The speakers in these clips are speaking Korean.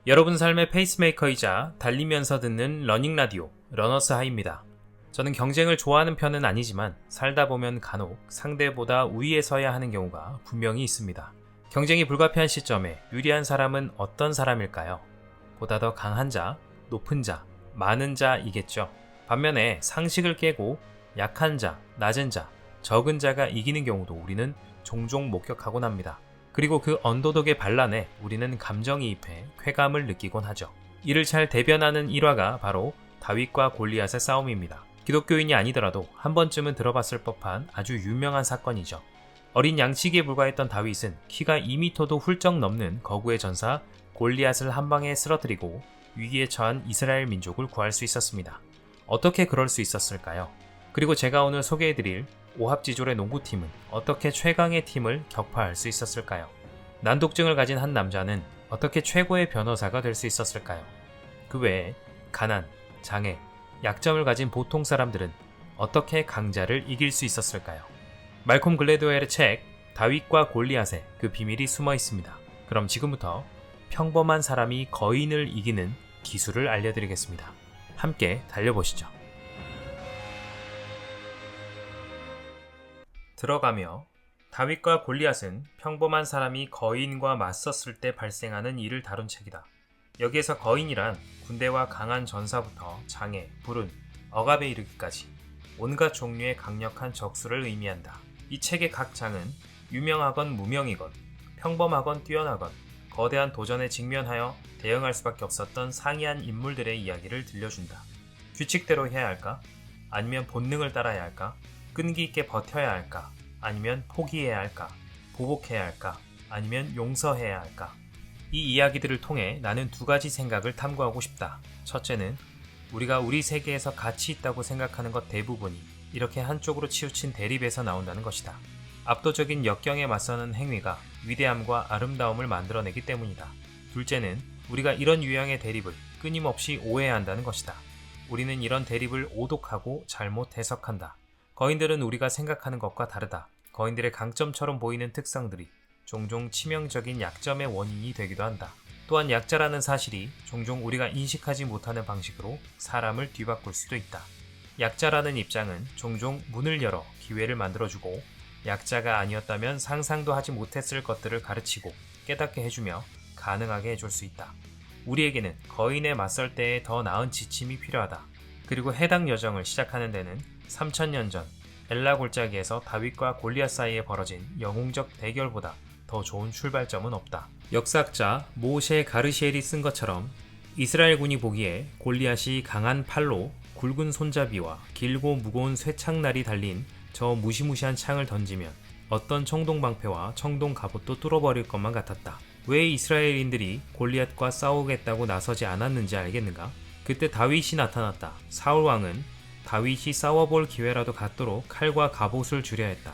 여러분 삶의 페이스메이커이자 달리면서 듣는 러닝 라디오 러너스 하이입니다. 저는 경쟁을 좋아하는 편은 아니지만 살다 보면 간혹 상대보다 우위에 서야 하는 경우가 분명히 있습니다. 경쟁이 불가피한 시점에 유리한 사람은 어떤 사람일까요? 보다 더 강한 자, 높은 자, 많은 자이겠죠. 반면에 상식을 깨고 약한 자, 낮은 자, 적은 자가 이기는 경우도 우리는 종종 목격하곤 합니다. 그리고 그 언더독의 반란에 우리는 감정이입해 쾌감을 느끼곤 하죠. 이를 잘 대변하는 일화가 바로 다윗과 골리앗의 싸움입니다. 기독교인이 아니더라도 한 번쯤은 들어봤을 법한 아주 유명한 사건이죠. 어린 양치기에 불과했던 다윗은 키가 2m도 훌쩍 넘는 거구의 전사 골리앗을 한 방에 쓰러뜨리고 위기에 처한 이스라엘 민족을 구할 수 있었습니다. 어떻게 그럴 수 있었을까요? 그리고 제가 오늘 소개해드릴 오합지졸의 농구팀은 어떻게 최강의 팀을 격파할 수 있었을까요? 난독증을 가진 한 남자는 어떻게 최고의 변호사가 될 수 있었을까요? 그 외에 가난, 장애, 약점을 가진 보통 사람들은 어떻게 강자를 이길 수 있었을까요? 말콤 글래드웰의 책 다윗과 골리앗에 그 비밀이 숨어 있습니다. 그럼 지금부터 평범한 사람이 거인을 이기는 기술을 알려드리겠습니다. 함께 달려보시죠. 들어가며 다윗과 골리앗은 평범한 사람이 거인과 맞섰을 때 발생하는 일을 다룬 책이다. 여기에서 거인이란 군대와 강한 전사부터 장애, 불운, 억압에 이르기까지 온갖 종류의 강력한 적수를 의미한다. 이 책의 각 장은 유명하건 무명이건 평범하건 뛰어나건 거대한 도전에 직면하여 대응할 수밖에 없었던 상이한 인물들의 이야기를 들려준다. 규칙대로 해야 할까? 아니면 본능을 따라야 할까? 끈기 있게 버텨야 할까? 아니면 포기해야 할까? 보복해야 할까? 아니면 용서해야 할까? 이 이야기들을 통해 나는 두 가지 생각을 탐구하고 싶다. 첫째는 우리가 우리 세계에서 가치 있다고 생각하는 것 대부분이 이렇게 한쪽으로 치우친 대립에서 나온다는 것이다. 압도적인 역경에 맞서는 행위가 위대함과 아름다움을 만들어내기 때문이다. 둘째는 우리가 이런 유형의 대립을 끊임없이 오해한다는 것이다. 우리는 이런 대립을 오독하고 잘못 해석한다. 거인들은 우리가 생각하는 것과 다르다. 거인들의 강점처럼 보이는 특성들이 종종 치명적인 약점의 원인이 되기도 한다. 또한 약자라는 사실이 종종 우리가 인식하지 못하는 방식으로 사람을 뒤바꿀 수도 있다. 약자라는 입장은 종종 문을 열어 기회를 만들어주고 약자가 아니었다면 상상도 하지 못했을 것들을 가르치고 깨닫게 해주며 가능하게 해줄 수 있다. 우리에게는 거인에 맞설 때에 더 나은 지침이 필요하다. 그리고 해당 여정을 시작하는 데는 3000년 전 엘라 골짜기에서 다윗과 골리앗 사이에 벌어진 영웅적 대결보다 더 좋은 출발점은 없다. 역사학자 모셰 가르시엘이 쓴 것처럼 이스라엘군이 보기에 골리앗이 강한 팔로 굵은 손잡이와 길고 무거운 쇠창날이 달린 저 무시무시한 창을 던지면 어떤 청동방패와 청동갑옷도 뚫어버릴 것만 같았다. 왜 이스라엘인들이 골리앗과 싸우겠다고 나서지 않았는지 알겠는가? 그때 다윗이 나타났다. 사울왕은 다윗이 싸워볼 기회라도 갖도록 칼과 갑옷을 주려 했다.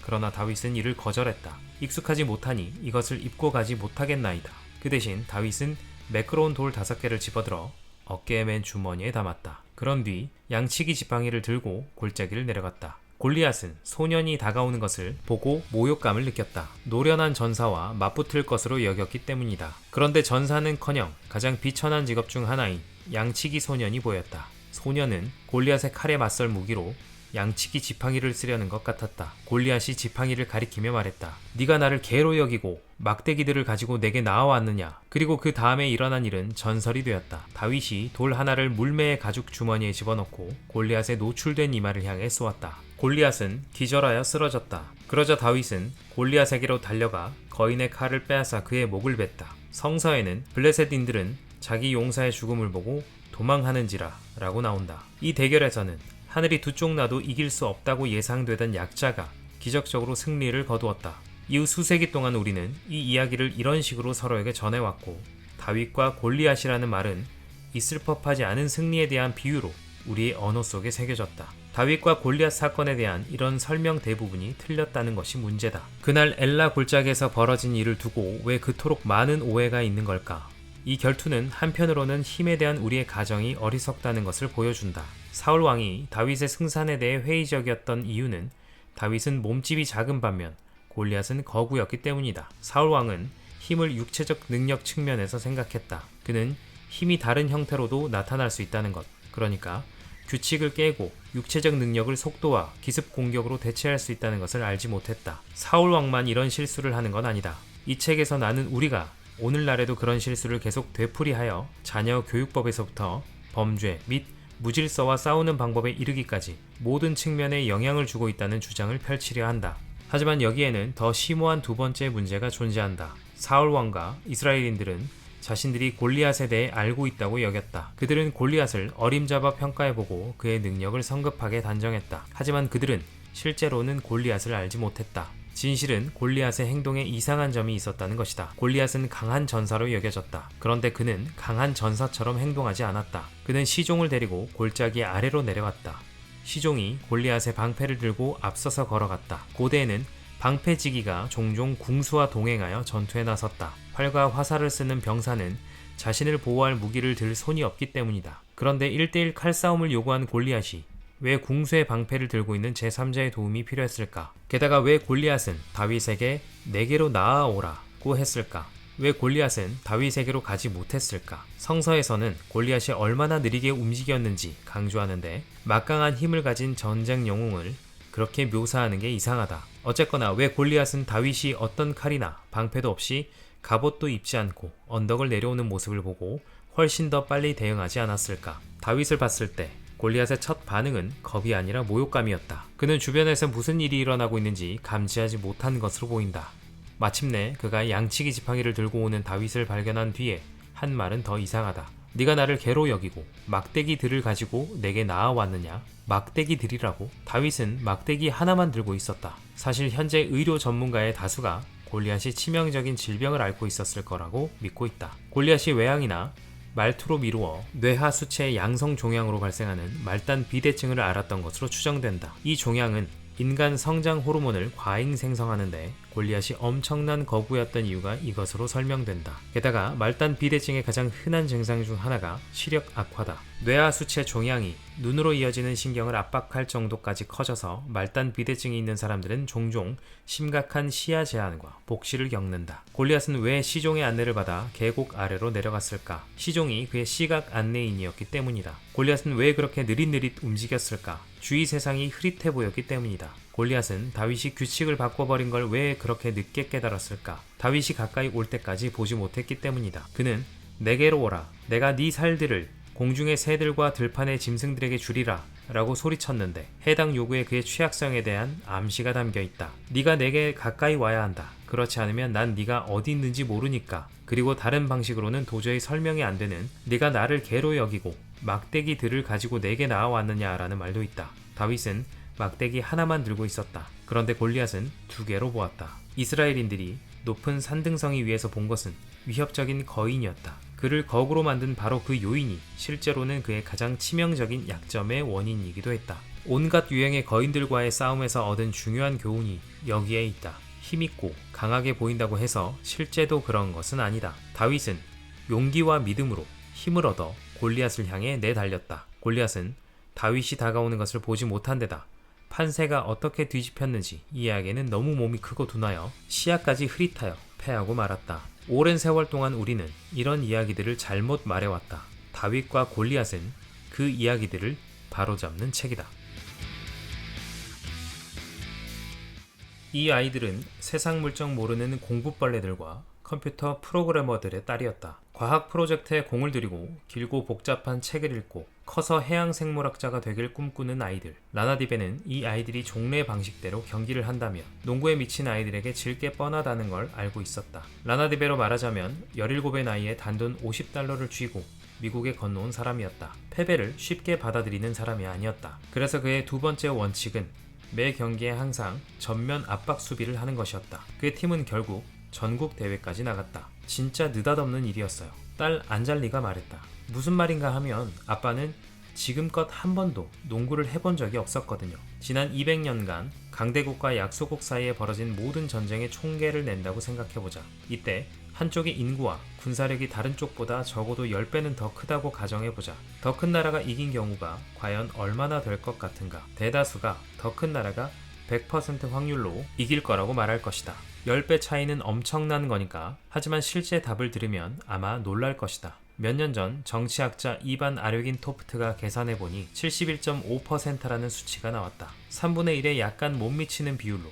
그러나 다윗은 이를 거절했다. 익숙하지 못하니 이것을 입고 가지 못하겠나이다. 그 대신 다윗은 매끄러운 돌 5개를 집어들어 어깨에 맨 주머니에 담았다. 그런 뒤 양치기 지팡이를 들고 골짜기를 내려갔다. 골리앗은 소년이 다가오는 것을 보고 모욕감을 느꼈다. 노련한 전사와 맞붙을 것으로 여겼기 때문이다. 그런데 전사는커녕 가장 비천한 직업 중 하나인 양치기 소년이 보였다. 소년은 골리앗의 칼에 맞설 무기로 양치기 지팡이를 쓰려는 것 같았다. 골리앗이 지팡이를 가리키며 말했다. 네가 나를 개로 여기고 막대기들을 가지고 내게 나와왔느냐. 그리고 그 다음에 일어난 일은 전설이 되었다. 다윗이 돌 하나를 물매의 가죽 주머니에 집어넣고 골리앗의 노출된 이마를 향해 쏘았다. 골리앗은 기절하여 쓰러졌다. 그러자 다윗은 골리앗에게로 달려가 거인의 칼을 빼앗아 그의 목을 뱉다. 성서에는 블레셋인들은 자기 용사의 죽음을 보고 도망하는지라 라고 나온다. 이 대결에서는 하늘이 두 쪽 나도 이길 수 없다고 예상되던 약자가 기적적으로 승리를 거두었다. 이후 수세기 동안 우리는 이 이야기를 이런 식으로 서로에게 전해왔고 다윗과 골리앗이라는 말은 있을 법하지 않은 승리에 대한 비유로 우리의 언어 속에 새겨졌다. 다윗과 골리앗 사건에 대한 이런 설명 대부분이 틀렸다는 것이 문제다. 그날 엘라 골짜기에서 벌어진 일을 두고 왜 그토록 많은 오해가 있는 걸까? 이 결투는 한편으로는 힘에 대한 우리의 가정이 어리석다는 것을 보여준다. 사울 왕이 다윗의 승산에 대해 회의적이었던 이유는 다윗은 몸집이 작은 반면 골리앗은 거구였기 때문이다. 사울 왕은 힘을 육체적 능력 측면에서 생각했다. 그는 힘이 다른 형태로도 나타날 수 있다는 것, 그러니까 규칙을 깨고 육체적 능력을 속도와 기습 공격으로 대체할 수 있다는 것을 알지 못했다. 사울 왕만 이런 실수를 하는 건 아니다. 이 책에서 나는 우리가 오늘날에도 그런 실수를 계속 되풀이하여 자녀 교육법에서부터 범죄 및 무질서와 싸우는 방법에 이르기까지 모든 측면에 영향을 주고 있다는 주장을 펼치려 한다. 하지만 여기에는 더 심오한 두 번째 문제가 존재한다. 사울 왕과 이스라엘인들은 자신들이 골리앗에 대해 알고 있다고 여겼다. 그들은 골리앗을 어림잡아 평가해보고 그의 능력을 성급하게 단정했다. 하지만 그들은 실제로는 골리앗을 알지 못했다. 진실은 골리앗의 행동에 이상한 점이 있었다는 것이다. 골리앗은 강한 전사로 여겨졌다. 그런데 그는 강한 전사처럼 행동하지 않았다. 그는 시종을 데리고 골짜기 아래로 내려왔다. 시종이 골리앗의 방패를 들고 앞서서 걸어갔다. 고대에는 방패지기가 종종 궁수와 동행하여 전투에 나섰다. 활과 화살을 쓰는 병사는 자신을 보호할 무기를 들 손이 없기 때문이다. 그런데 1대1 칼싸움을 요구한 골리앗이 왜 궁수의 방패를 들고 있는 제3자의 도움이 필요했을까? 게다가 왜 골리앗은 다윗에게 내게로 나아오라고 했을까? 왜 골리앗은 다윗에게로 가지 못했을까? 성서에서는 골리앗이 얼마나 느리게 움직였는지 강조하는데 막강한 힘을 가진 전쟁 영웅을 그렇게 묘사하는 게 이상하다. 어쨌거나 왜 골리앗은 다윗이 어떤 칼이나 방패도 없이 갑옷도 입지 않고 언덕을 내려오는 모습을 보고 훨씬 더 빨리 대응하지 않았을까? 다윗을 봤을 때 골리앗의 첫 반응은 겁이 아니라 모욕감이었다. 그는 주변에서 무슨 일이 일어나고 있는지 감지하지 못한 것으로 보인다. 마침내 그가 양치기 지팡이를 들고 오는 다윗을 발견한 뒤에 한 말은 더 이상하다. 네가 나를 개로 여기고 막대기들을 가지고 내게 나아왔느냐? 막대기들이라고? 다윗은 막대기 하나만 들고 있었다. 사실 현재 의료 전문가의 다수가 골리앗이 치명적인 질병을 앓고 있었을 거라고 믿고 있다. 골리앗이 외양이나 말투로 미루어 뇌하 수체의 양성 종양으로 발생하는 말단 비대증을 앓았던 것으로 추정된다. 이 종양은 인간 성장 호르몬을 과잉 생성하는데 골리앗이 엄청난 거부였던 이유가 이것으로 설명된다. 게다가 말단 비대증의 가장 흔한 증상 중 하나가 시력 악화다. 뇌하 수체 종양이 눈으로 이어지는 신경을 압박할 정도까지 커져서 말단 비대증이 있는 사람들은 종종 심각한 시야 제한과 복시를 겪는다. 골리앗은 왜 시종의 안내를 받아 계곡 아래로 내려갔을까? 시종이 그의 시각 안내인이었기 때문이다. 골리앗은 왜 그렇게 느릿느릿 움직였을까? 주위 세상이 흐릿해 보였기 때문이다. 골리앗은 다윗이 규칙을 바꿔버린 걸 왜 그렇게 늦게 깨달았을까? 다윗이 가까이 올 때까지 보지 못했기 때문이다. 그는 내게로 오라. 내가 네 살들을 공중의 새들과 들판의 짐승들에게 주리라 라고 소리쳤는데 해당 요구에 그의 취약성에 대한 암시가 담겨있다. 네가 내게 가까이 와야 한다. 그렇지 않으면 난 네가 어디 있는지 모르니까. 그리고 다른 방식으로는 도저히 설명이 안 되는 네가 나를 개로 여기고 막대기들을 가지고 내게 나아왔느냐라는 말도 있다. 다윗은 막대기 하나만 들고 있었다. 그런데 골리앗은 2개로 보았다. 이스라엘인들이 높은 산등성이 위에서 본 것은 위협적인 거인이었다. 그를 거구로 만든 바로 그 요인이 실제로는 그의 가장 치명적인 약점의 원인이기도 했다. 온갖 유형의 거인들과의 싸움에서 얻은 중요한 교훈이 여기에 있다. 힘있고 강하게 보인다고 해서 실제도 그런 것은 아니다. 다윗은 용기와 믿음으로 힘을 얻어 골리앗을 향해 내달렸다. 골리앗은 다윗이 다가오는 것을 보지 못한 데다 판세가 어떻게 뒤집혔는지 이해하기에는 너무 몸이 크고 둔하여 시야까지 흐릿하여 패하고 말았다. 오랜 세월 동안 우리는 이런 이야기들을 잘못 말해왔다. 다윗과 골리앗은 그 이야기들을 바로잡는 책이다. 이 아이들은 세상 물정 모르는 공부벌레들과 컴퓨터 프로그래머들의 딸이었다. 과학 프로젝트에 공을 들이고 길고 복잡한 책을 읽고 커서 해양생물학자가 되길 꿈꾸는 아이들. 라나디베는 이 아이들이 종래 방식대로 경기를 한다면 농구에 미친 아이들에게 질 게 뻔하다는 걸 알고 있었다. 라나디베로 말하자면 17의 나이에 단돈 $50를 쥐고 미국에 건너온 사람이었다. 패배를 쉽게 받아들이는 사람이 아니었다. 그래서 그의 두 번째 원칙은 매 경기에 항상 전면 압박 수비를 하는 것이었다. 그의 팀은 결국 전국 대회까지 나갔다. 진짜 느닷없는 일이었어요. 딸 안잘리가 말했다. 무슨 말인가 하면 아빠는 지금껏 한 번도 농구를 해본 적이 없었거든요. 지난 200년간 강대국과 약소국 사이에 벌어진 모든 전쟁의 총계를 낸다고 생각해보자. 이때 한쪽의 인구와 군사력이 다른 쪽보다 적어도 10배는 더 크다고 가정해보자. 더 큰 나라가 이긴 경우가 과연 얼마나 될 것 같은가? 대다수가 더 큰 나라가 100% 확률로 이길 거라고 말할 것이다. 10배 차이는 엄청난 거니까. 하지만 실제 답을 들으면 아마 놀랄 것이다. 몇 년 전 정치학자 이반 아료긴 토프트가 계산해보니 71.5%라는 수치가 나왔다. 3분의 1에 약간 못 미치는 비율로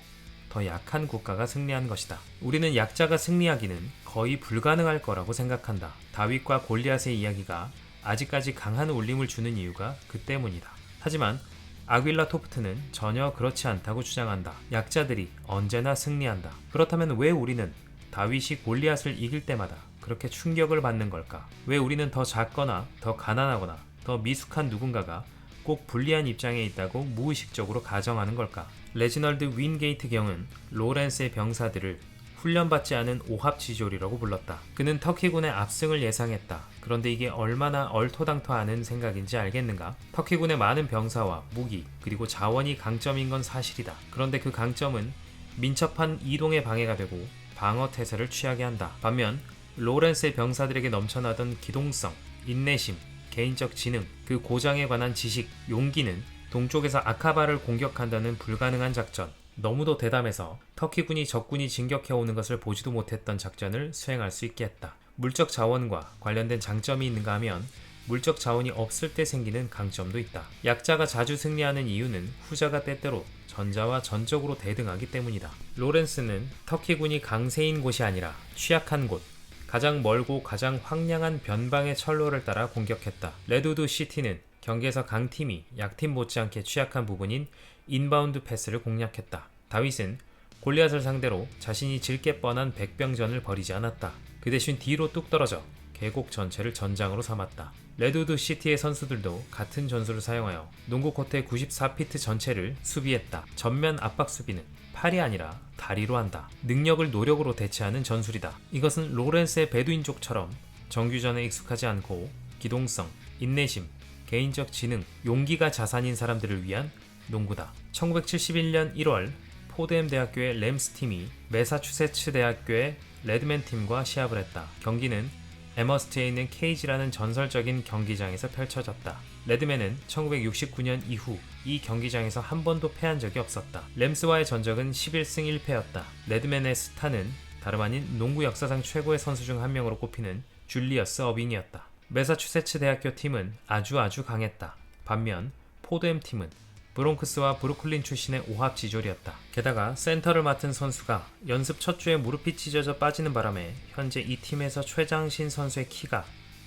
더 약한 국가가 승리한 것이다. 우리는 약자가 승리하기는 거의 불가능할 거라고 생각한다. 다윗과 골리앗의 이야기가 아직까지 강한 울림을 주는 이유가 그 때문이다. 하지만 아길라 토프트는 전혀 그렇지 않다고 주장한다. 약자들이 언제나 승리한다. 그렇다면 왜 우리는 다윗이 골리앗을 이길 때마다 그렇게 충격을 받는 걸까? 왜 우리는 더 작거나 더 가난하거나 더 미숙한 누군가가 꼭 불리한 입장에 있다고 무의식적으로 가정하는 걸까? 레지널드 윈게이트 경은 로렌스의 병사들을 훈련받지 않은 오합지졸이라고 불렀다. 그는 터키군의 압승을 예상했다. 그런데 이게 얼마나 얼토당토하는 생각인지 알겠는가? 터키군의 많은 병사와 무기 그리고 자원이 강점인 건 사실이다. 그런데 그 강점은 민첩한 이동에 방해가 되고 방어 태세를 취하게 한다. 반면 로렌스의 병사들에게 넘쳐나던 기동성, 인내심, 개인적 지능, 그 고장에 관한 지식, 용기는 동쪽에서 아카바를 공격한다는 불가능한 작전, 너무도 대담해서 터키군이 적군이 진격해오는 것을 보지도 못했던 작전을 수행할 수 있게 했다. 물적 자원과 관련된 장점이 있는가 하면 물적 자원이 없을 때 생기는 강점도 있다. 약자가 자주 승리하는 이유는 후자가 때때로 전자와 전적으로 대등하기 때문이다. 로렌스는 터키군이 강세인 곳이 아니라 취약한 곳, 가장 멀고 가장 황량한 변방의 철로를 따라 공격했다. 레드우드 시티는 경기에서 강팀이 약팀 못지않게 취약한 부분인 인바운드 패스를 공략했다. 다윗은 골리앗을 상대로 자신이 질 게 뻔한 백병전을 벌이지 않았다. 그 대신 뒤로 뚝 떨어져 계곡 전체를 전장으로 삼았다. 레드우드 시티의 선수들도 같은 전술을 사용하여 농구 코트의 94피트 전체를 수비했다. 전면 압박 수비는 팔이 아니라 다리로 한다. 능력을 노력으로 대체하는 전술이다. 이것은 로렌스의 베두인족처럼 정규전에 익숙하지 않고 기동성, 인내심, 개인적 지능, 용기가 자산인 사람들을 위한 농구다. 1971년 1월 포드햄 대학교의 램스 팀이 매사추세츠 대학교의 레드맨 팀과 시합을 했다. 경기는 에머스트에 있는 케이지라는 전설적인 경기장에서 펼쳐졌다. 레드맨은 1969년 이후 이 경기장에서 한 번도 패한 적이 없었다. 램스와의 전적은 11승 1패였다. 레드맨의 스타는 다름 아닌 농구 역사상 최고의 선수 중 한 명으로 꼽히는 줄리어스 어빙이었다. 매사추세츠 대학교 팀은 아주 강했다. 반면 포드햄 팀은 브롱크스와 브루클린 출신의 오합지졸이었다. 게다가 센터를 맡은 선수가 연습 첫 주에 무릎이 찢어져 빠지는 바람에 현재 이 팀에서 최장신 선수의 키가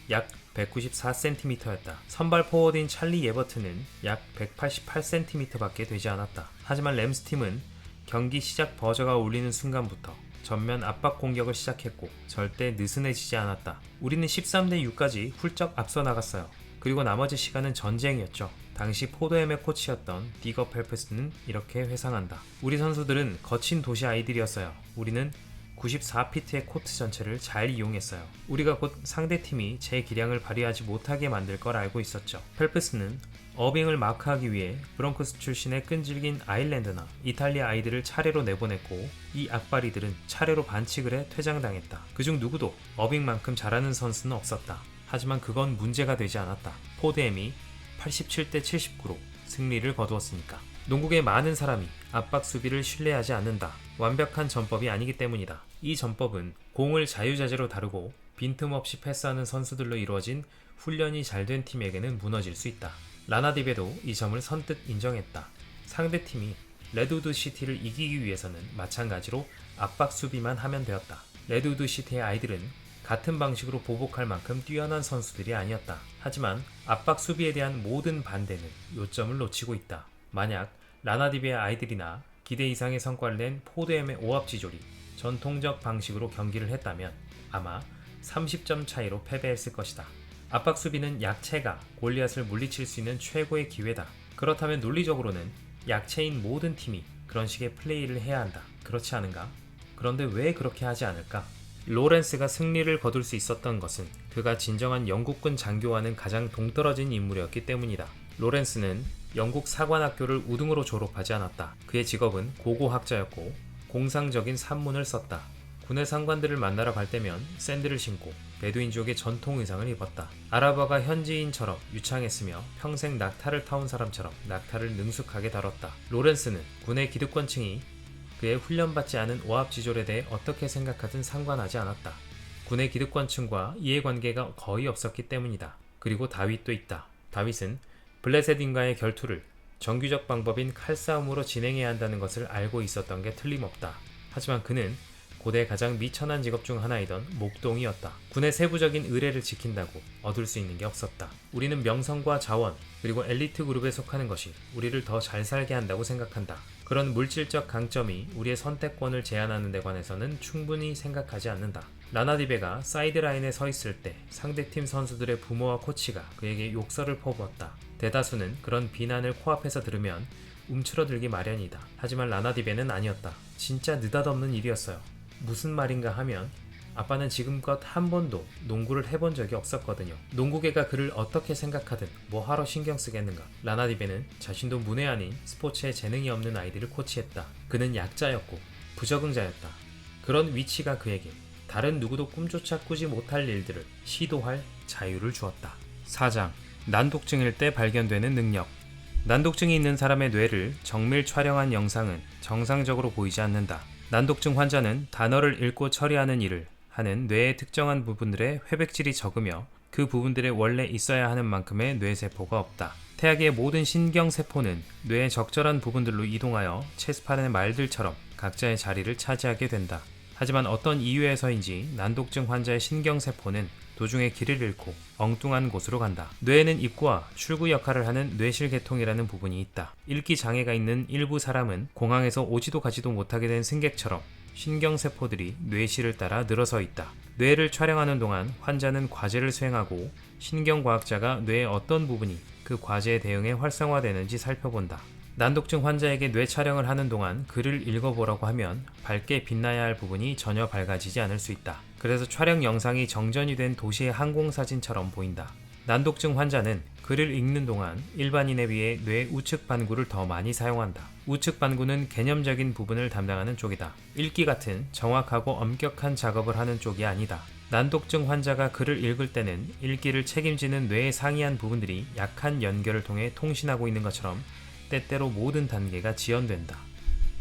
약 194cm였다. 선발 포워드인 찰리 예버트는 약 188cm 밖에 되지 않았다. 하지만 램스 팀은 경기 시작 버저가 울리는 순간부터 전면 압박 공격을 시작했고 절대 느슨해지지 않았다. 우리는 13대 6까지 훌쩍 앞서 나갔어요. 그리고 나머지 시간은 전쟁이었죠. 당시 포드햄의 코치였던 디거 펠프스는 이렇게 회상한다. 우리 선수들은 거친 도시 아이들이었어요. 우리는 94피트의 코트 전체를 잘 이용했어요. 우리가 곧 상대팀이 제 기량을 발휘하지 못하게 만들 걸 알고 있었죠. 펠프스는 어빙을 마크하기 위해 브롱크스 출신의 끈질긴 아일랜드나 이탈리아 아이들을 차례로 내보냈고 이 악바리들은 차례로 반칙을 해 퇴장당했다. 그중 누구도 어빙만큼 잘하는 선수는 없었다. 하지만 그건 문제가 되지 않았다. 포드햄이 87대 79로 승리를 거두었으니까. 농구의 많은 사람이 압박 수비를 신뢰하지 않는다. 완벽한 전법이 아니기 때문이다. 이 전법은 공을 자유자재로 다루고 빈틈없이 패스하는 선수들로 이루어진 훈련이 잘 된 팀에게는 무너질 수 있다. 라나디베도 이 점을 선뜻 인정했다. 상대팀이 레드우드 시티를 이기기 위해서는 마찬가지로 압박 수비만 하면 되었다. 레드우드 시티의 아이들은 같은 방식으로 보복할 만큼 뛰어난 선수들이 아니었다. 하지만 압박 수비에 대한 모든 반대는 요점을 놓치고 있다. 만약 라나디베의 아이들이나 기대 이상의 성과를 낸 포드햄의 오합지졸이 전통적 방식으로 경기를 했다면 아마 30점 차이로 패배했을 것이다. 압박 수비는 약체가 골리앗을 물리칠 수 있는 최고의 기회다. 그렇다면 논리적으로는 약체인 모든 팀이 그런 식의 플레이를 해야 한다. 그렇지 않은가? 그런데 왜 그렇게 하지 않을까? 로렌스가 승리를 거둘 수 있었던 것은 그가 진정한 영국군 장교와는 가장 동떨어진 인물이었기 때문이다. 로렌스는 영국 사관학교를 우등으로 졸업하지 않았다. 그의 직업은 고고학자였고 공상적인 산문을 썼다. 군의 상관들을 만나러 갈 때면 샌들을 신고 베두인족의 전통 의상을 입었다. 아라버가 현지인처럼 유창했으며 평생 낙타를 타온 사람처럼 낙타를 능숙하게 다뤘다. 로렌스는 군의 기득권층이 그의 훈련받지 않은 오합지졸에 대해 어떻게 생각하든 상관하지 않았다. 군의 기득권층과 이해관계가 거의 없었기 때문이다. 그리고 다윗도 있다. 다윗은 블레셋인과의 결투를 정규적 방법인 칼싸움으로 진행해야 한다는 것을 알고 있었던 게 틀림없다. 하지만 그는 고대 가장 미천한 직업 중 하나이던 목동이었다. 군의 세부적인 의례를 지킨다고 얻을 수 있는 게 없었다. 우리는 명성과 자원, 그리고 엘리트 그룹에 속하는 것이 우리를 더 잘 살게 한다고 생각한다. 그런 물질적 강점이 우리의 선택권을 제한하는 데 관해서는 충분히 생각하지 않는다. 라나디베가 사이드라인에 서 있을 때 상대팀 선수들의 부모와 코치가 그에게 욕설을 퍼부었다. 대다수는 그런 비난을 코앞에서 들으면 움츠러들기 마련이다. 하지만 라나디베는 아니었다. 진짜 느닷없는 일이었어요. 무슨 말인가 하면 아빠는 지금껏 한 번도 농구를 해본 적이 없었거든요. 농구계가 그를 어떻게 생각하든 뭐하러 신경 쓰겠는가. 라나디베는 자신도 문외 아닌 스포츠에 재능이 없는 아이들을 코치했다. 그는 약자였고 부적응자였다. 그런 위치가 그에게 다른 누구도 꿈조차 꾸지 못할 일들을 시도할 자유를 주었다. 4장. 난독증일 때 발견되는 능력. 난독증이 있는 사람의 뇌를 정밀 촬영한 영상은 정상적으로 보이지 않는다. 난독증 환자는 단어를 읽고 처리하는 일을 하는 뇌의 특정한 부분들의 회백질이 적으며 그 부분들에 원래 있어야 하는 만큼의 뇌세포가 없다. 태아계의 모든 신경세포는 뇌의 적절한 부분들로 이동하여 체스판의 말들처럼 각자의 자리를 차지하게 된다. 하지만 어떤 이유에서인지 난독증 환자의 신경세포는 도중에 길을 잃고 엉뚱한 곳으로 간다. 뇌에는 입구와 출구 역할을 하는 뇌실계통이라는 부분이 있다. 읽기 장애가 있는 일부 사람은 공항에서 오지도 가지도 못하게 된 승객처럼 신경세포들이 뇌실을 따라 늘어서 있다. 뇌를 촬영하는 동안 환자는 과제를 수행하고 신경과학자가 뇌의 어떤 부분이 그 과제에 대응해 활성화되는지 살펴본다. 난독증 환자에게 뇌 촬영을 하는 동안 글을 읽어보라고 하면 밝게 빛나야 할 부분이 전혀 밝아지지 않을 수 있다. 그래서 촬영 영상이 정전이 된 도시의 항공사진처럼 보인다. 난독증 환자는 글을 읽는 동안 일반인에 비해 뇌 우측 반구를 더 많이 사용한다. 우측 반구는 개념적인 부분을 담당하는 쪽이다. 읽기 같은 정확하고 엄격한 작업을 하는 쪽이 아니다. 난독증 환자가 글을 읽을 때는 읽기를 책임지는 뇌의 상이한 부분들이 약한 연결을 통해 통신하고 있는 것처럼 때때로 모든 단계가 지연된다.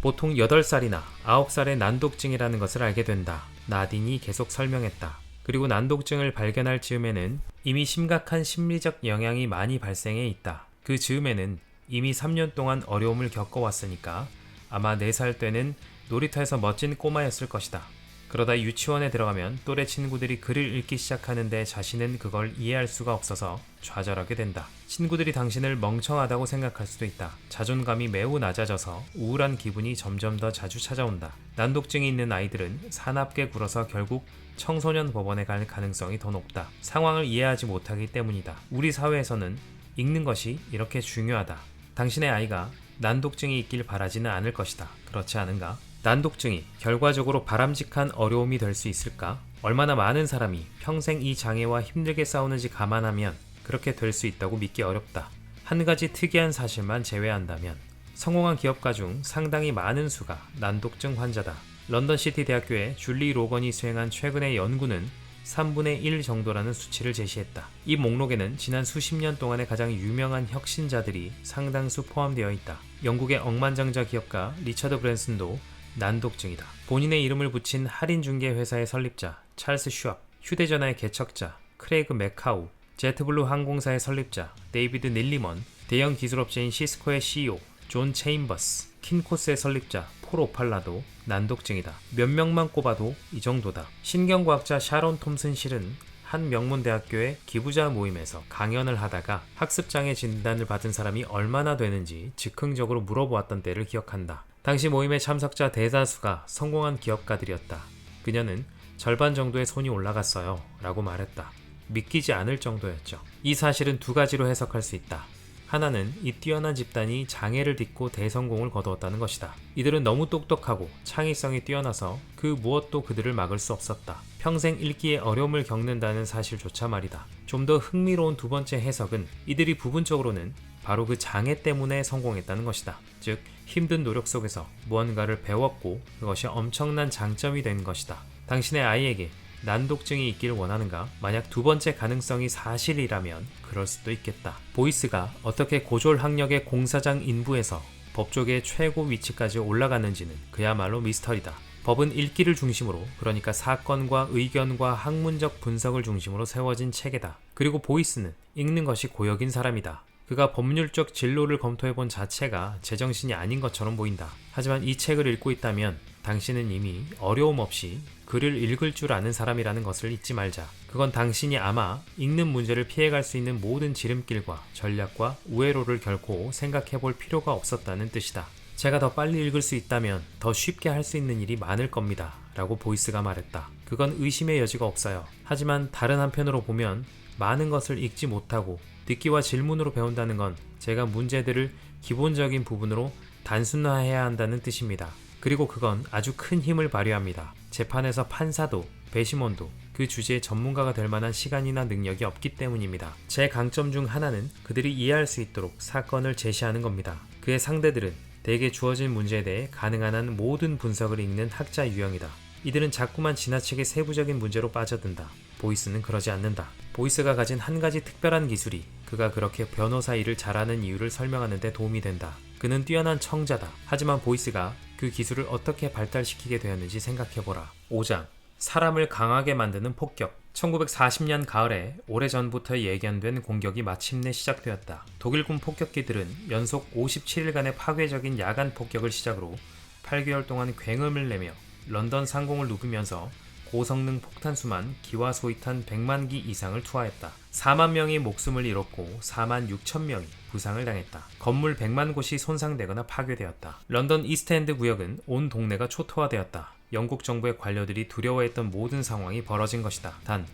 보통 8살이나 9살의 난독증이라는 것을 알게 된다. 나딘이 계속 설명했다. 그리고 난독증을 발견할 즈음에는 이미 심각한 심리적 영향이 많이 발생해 있다. 그 즈음에는 이미 3년 동안 어려움을 겪어왔으니까 아마 4살 때는 놀이터에서 멋진 꼬마였을 것이다. 그러다 유치원에 들어가면 또래 친구들이 글을 읽기 시작하는데 자신은 그걸 이해할 수가 없어서 좌절하게 된다. 친구들이 당신을 멍청하다고 생각할 수도 있다. 자존감이 매우 낮아져서 우울한 기분이 점점 더 자주 찾아온다. 난독증이 있는 아이들은 사납게 굴어서 결국 청소년 법원에 갈 가능성이 더 높다. 상황을 이해하지 못하기 때문이다. 우리 사회에서는 읽는 것이 이렇게 중요하다. 당신의 아이가 난독증이 있길 바라지는 않을 것이다. 그렇지 않은가? 난독증이 결과적으로 바람직한 어려움이 될 수 있을까? 얼마나 많은 사람이 평생 이 장애와 힘들게 싸우는지 감안하면 그렇게 될 수 있다고 믿기 어렵다. 한 가지 특이한 사실만 제외한다면 성공한 기업가 중 상당히 많은 수가 난독증 환자다. 런던시티 대학교의 줄리 로건이 수행한 최근의 연구는 3분의 1 정도라는 수치를 제시했다. 이 목록에는 지난 수십 년 동안의 가장 유명한 혁신자들이 상당수 포함되어 있다. 영국의 억만장자 기업가 리처드 브랜슨도 난독증이다. 본인의 이름을 붙인 할인중개회사의 설립자 찰스 슈왑, 휴대전화의 개척자 크레이그 맥카우, 제트블루 항공사의 설립자 데이비드 닐리먼, 대형 기술업체인 시스코의 CEO 존 체인버스, 킨코스의 설립자 폴 오팔라도 난독증이다. 몇 명만 꼽아도 이 정도다. 신경과학자 샤론 톰슨 실은 한 명문대학교의 기부자 모임에서 강연을 하다가 학습장애 진단을 받은 사람이 얼마나 되는지 즉흥적으로 물어보았던 때를 기억한다. 당시 모임의 참석자 대다수가 성공한 기업가들이었다. 그녀는 절반 정도의 손이 올라갔어요 라고 말했다. 믿기지 않을 정도였죠. 이 사실은 두 가지로 해석할 수 있다. 하나는 이 뛰어난 집단이 장애를 딛고 대성공을 거두었다는 것이다. 이들은 너무 똑똑하고 창의성이 뛰어나서 그 무엇도 그들을 막을 수 없었다. 평생 읽기에 어려움을 겪는다는 사실조차 말이다. 좀 더 흥미로운 두 번째 해석은 이들이 부분적으로는 바로 그 장애 때문에 성공했다는 것이다. 즉 힘든 노력 속에서 무언가를 배웠고 그것이 엄청난 장점이 된 것이다. 당신의 아이에게 난독증이 있길 원하는가? 만약 두 번째 가능성이 사실이라면 그럴 수도 있겠다. 보이스가 어떻게 고졸 학력의 공사장 인부에서 법조계의 최고 위치까지 올라갔는지는 그야말로 미스터리다. 법은 읽기를 중심으로, 그러니까 사건과 의견과 학문적 분석을 중심으로 세워진 체계다. 그리고 보이스는 읽는 것이 고역인 사람이다. 그가 법률적 진로를 검토해본 자체가 제정신이 아닌 것처럼 보인다. 하지만 이 책을 읽고 있다면 당신은 이미 어려움 없이 글을 읽을 줄 아는 사람이라는 것을 잊지 말자. 그건 당신이 아마 읽는 문제를 피해갈 수 있는 모든 지름길과 전략과 우회로를 결코 생각해볼 필요가 없었다는 뜻이다. 제가 더 빨리 읽을 수 있다면 더 쉽게 할 수 있는 일이 많을 겁니다. 라고 보이스가 말했다. 그건 의심의 여지가 없어요. 하지만 다른 한편으로 보면 많은 것을 읽지 못하고 듣기와 질문으로 배운다는 건 제가 문제들을 기본적인 부분으로 단순화해야 한다는 뜻입니다. 그리고 그건 아주 큰 힘을 발휘합니다. 재판에서 판사도 배심원도 그 주제의 전문가가 될 만한 시간이나 능력이 없기 때문입니다. 제 강점 중 하나는 그들이 이해할 수 있도록 사건을 제시하는 겁니다. 그의 상대들은 대개 주어진 문제에 대해 가능한 한 모든 분석을 읽는 학자 유형이다. 이들은 자꾸만 지나치게 세부적인 문제로 빠져든다. 보이스는 그러지 않는다. 보이스가 가진 한 가지 특별한 기술이 그가 그렇게 변호사 일을 잘하는 이유를 설명하는 데 도움이 된다. 그는 뛰어난 청자다. 하지만 보이스가 그 기술을 어떻게 발달시키게 되었는지 생각해보라. 5장. 사람을 강하게 만드는 폭격. 1940년 가을에 오래전부터 예견된 공격이 마침내 시작되었다. 독일군 폭격기들은 연속 57일간의 파괴적인 야간 폭격을 시작으로 8개월 동안 굉음을 내며 런던 상공을 누비면서 고성능 폭탄수만 기와 소위탄 100만 기 이상을 투하했다. 4만 명이 목숨을 잃었고 4만 6천 명이 부상을 당했다. 건물 100만 곳이 손상되거나 파괴되었다. 런던 이스트엔드 구역은 온 동네가 초토화되었다. 영국 정부의 관료들이 두려워했던 모든 상황이 벌어진 것이다. 단,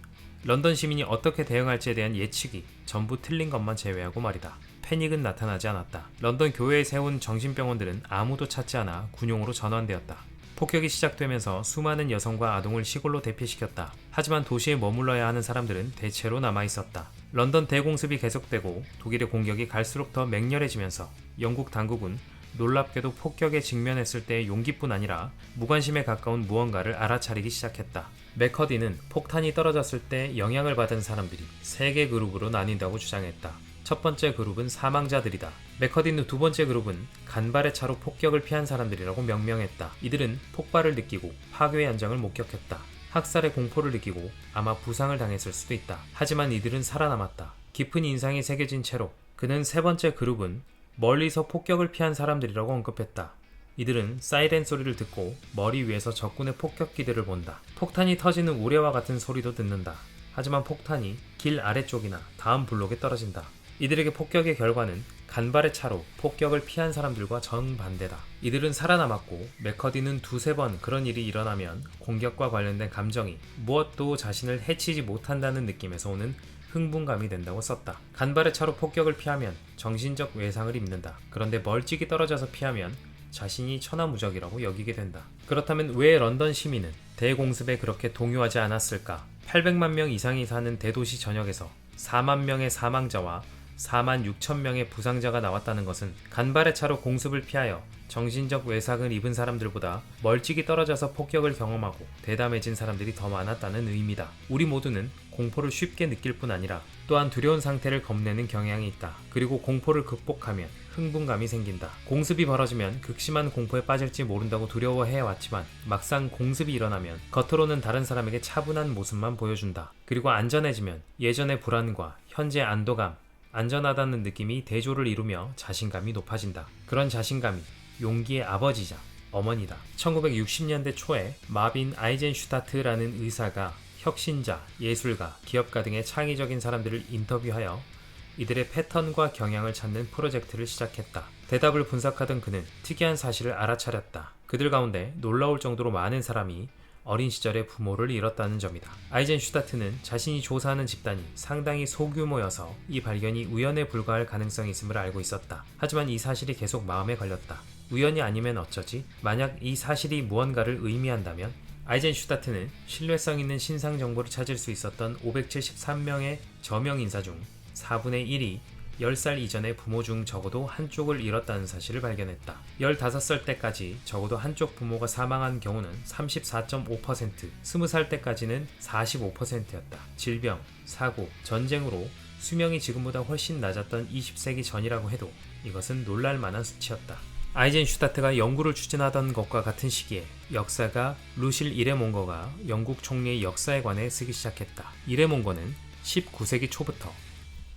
런던 시민이 어떻게 대응할지에 대한 예측이 전부 틀린 것만 제외하고 말이다. 패닉은 나타나지 않았다. 런던 교외에 세운 정신병원들은 아무도 찾지 않아 군용으로 전환되었다. 폭격이 시작되면서 수많은 여성과 아동을 시골로 대피시켰다. 하지만 도시에 머물러야 하는 사람들은 대체로 남아있었다. 런던 대공습이 계속되고 독일의 공격이 갈수록 더 맹렬해지면서 영국 당국은 놀랍게도 폭격에 직면했을 때의 용기뿐 아니라 무관심에 가까운 무언가를 알아차리기 시작했다. 맥커디는 폭탄이 떨어졌을 때 영향을 받은 사람들이 3개 그룹으로 나뉜다고 주장했다. 첫 번째 그룹은 사망자들이다. 맥커디는 두 번째 그룹은 간발의 차로 폭격을 피한 사람들이라고 명명했다. 이들은 폭발을 느끼고 파괴의 현장을 목격했다. 학살의 공포를 느끼고 아마 부상을 당했을 수도 있다. 하지만 이들은 살아남았다. 깊은 인상이 새겨진 채로 그는 세 번째 그룹은 멀리서 폭격을 피한 사람들이라고 언급했다. 이들은 사이렌 소리를 듣고 머리 위에서 적군의 폭격기들을 본다. 폭탄이 터지는 우레와 같은 소리도 듣는다. 하지만 폭탄이 길 아래쪽이나 다음 블록에 떨어진다. 이들에게 폭격의 결과는 간발의 차로 폭격을 피한 사람들과 정반대다. 이들은 살아남았고 맥커디는 두세 번 그런 일이 일어나면 공격과 관련된 감정이 무엇도 자신을 해치지 못한다는 느낌에서 오는 흥분감이 된다고 썼다. 간발의 차로 폭격을 피하면 정신적 외상을 입는다. 그런데 멀찍이 떨어져서 피하면 자신이 천하무적이라고 여기게 된다. 그렇다면 왜 런던 시민은 대공습에 그렇게 동요하지 않았을까? 800만 명 이상이 사는 대도시 전역에서 4만 명의 사망자와 4만 6천 명의 부상자가 나왔다는 것은 간발의 차로 공습을 피하여 정신적 외상을 입은 사람들보다 멀찍이 떨어져서 폭격을 경험하고 대담해진 사람들이 더 많았다는 의미다. 우리 모두는 공포를 쉽게 느낄 뿐 아니라 또한 두려운 상태를 겁내는 경향이 있다. 그리고 공포를 극복하면 흥분감이 생긴다. 공습이 벌어지면 극심한 공포에 빠질지 모른다고 두려워해왔지만 막상 공습이 일어나면 겉으로는 다른 사람에게 차분한 모습만 보여준다. 그리고 안전해지면 예전의 불안과 현재 안도감, 안전하다는 느낌이 대조를 이루며 자신감이 높아진다. 그런 자신감이 용기의 아버지이자 어머니다. 1960년대 초에 마빈 아이젠슈타트라는 의사가 혁신자, 예술가, 기업가 등의 창의적인 사람들을 인터뷰하여 이들의 패턴과 경향을 찾는 프로젝트를 시작했다. 대답을 분석하던 그는 특이한 사실을 알아차렸다. 그들 가운데 놀라울 정도로 많은 사람이 어린 시절에 부모를 잃었다는 점이다. 아이젠슈타트는 자신이 조사하는 집단이 상당히 소규모여서 이 발견이 우연에 불과할 가능성이 있음을 알고 있었다. 하지만 이 사실이 계속 마음에 걸렸다. 우연이 아니면 어쩌지? 만약 이 사실이 무언가를 의미한다면? 아이젠슈타트는 신뢰성 있는 신상 정보를 찾을 수 있었던 573명의 저명 인사 중 4분의 1이 10살 이전에 부모 중 적어도 한쪽을 잃었다는 사실을 발견했다. 15살 때까지 적어도 한쪽 부모가 사망한 경우는 34.5%, 20살 때까지는 45%였다. 질병, 사고, 전쟁으로 수명이 지금보다 훨씬 낮았던 20세기 전이라고 해도 이것은 놀랄만한 수치였다. 아이젠슈타트가 연구를 추진하던 것과 같은 시기에 역사가 루실 이레몽거가 영국 총리의 역사에 관해 쓰기 시작했다. 이레몽거는 19세기 초부터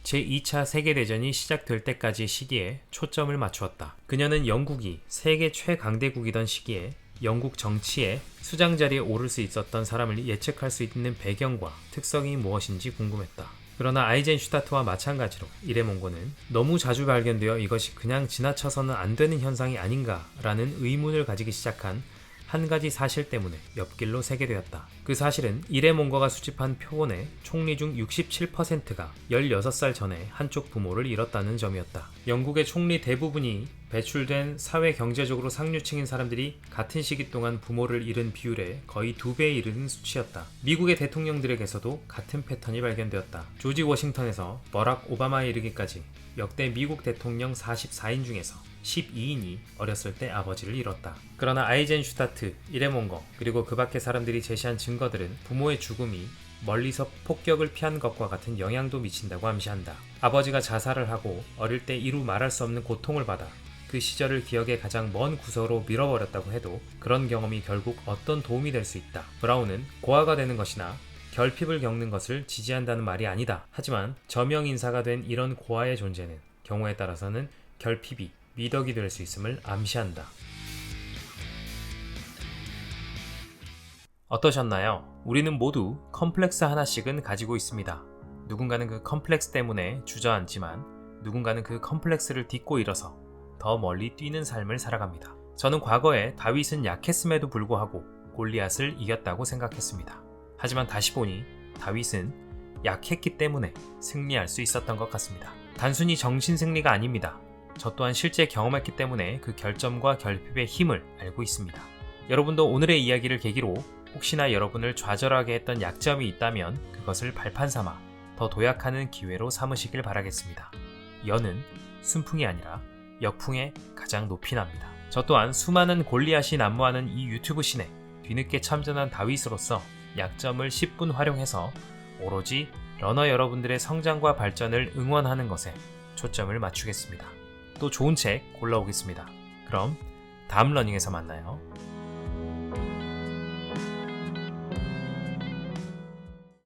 제2차 세계대전이 시작될 때까지의 시기에 초점을 맞추었다. 그녀는 영국이 세계 최강대국이던 시기에 영국 정치에 수장자리에 오를 수 있었던 사람을 예측할 수 있는 배경과 특성이 무엇인지 궁금했다. 그러나 아이젠슈타트와 마찬가지로 이레몽고는 너무 자주 발견되어 이것이 그냥 지나쳐서는 안 되는 현상이 아닌가라는 의문을 가지기 시작한 한 가지 사실 때문에 옆길로 새게 되었다. 그 사실은 이레몽거가 수집한 표본의 총리 중 67%가 16살 전에 한쪽 부모를 잃었다는 점이었다. 영국의 총리 대부분이 배출된 사회 경제적으로 상류층인 사람들이 같은 시기 동안 부모를 잃은 비율의 거의 2배에 이르는 수치였다. 미국의 대통령들에게서도 같은 패턴이 발견되었다. 조지 워싱턴에서 버락 오바마에 이르기까지 역대 미국 대통령 44인 중에서 12인이 어렸을 때 아버지를 잃었다. 그러나 아이젠슈타트, 이레몽거, 그리고 그 밖의 사람들이 제시한 증거들은 부모의 죽음이 멀리서 폭격을 피한 것과 같은 영향도 미친다고 암시한다. 아버지가 자살을 하고 어릴 때 이루 말할 수 없는 고통을 받아 그 시절을 기억의 가장 먼 구석으로 밀어버렸다고 해도 그런 경험이 결국 어떤 도움이 될 수 있다. 브라운은 고아가 되는 것이나 결핍을 겪는 것을 지지한다는 말이 아니다. 하지만 저명 인사가 된 이런 고아의 존재는 경우에 따라서는 결핍이 미덕이 될 수 있음을 암시한다. 어떠셨나요? 우리는 모두 컴플렉스 하나씩은 가지고 있습니다. 누군가는 그 컴플렉스 때문에 주저앉지만 누군가는 그 컴플렉스를 딛고 일어서 더 멀리 뛰는 삶을 살아갑니다. 저는 과거에 다윗은 약했음에도 불구하고 골리앗을 이겼다고 생각했습니다. 하지만 다시 보니 다윗은 약했기 때문에 승리할 수 있었던 것 같습니다. 단순히 정신 승리가 아닙니다. 저 또한 실제 경험했기 때문에 그 결점과 결핍의 힘을 알고 있습니다. 여러분도 오늘의 이야기를 계기로 혹시나 여러분을 좌절하게 했던 약점이 있다면 그것을 발판 삼아 더 도약하는 기회로 삼으시길 바라겠습니다. 연은 순풍이 아니라 역풍에 가장 높이 납니다. 저 또한 수많은 골리앗이 난무하는 이 유튜브 신에 뒤늦게 참전한 다윗으로서 약점을 10분 활용해서 오로지 러너 여러분들의 성장과 발전을 응원하는 것에 초점을 맞추겠습니다. 또 좋은 책 골라오겠습니다. 그럼 다음 러닝에서 만나요.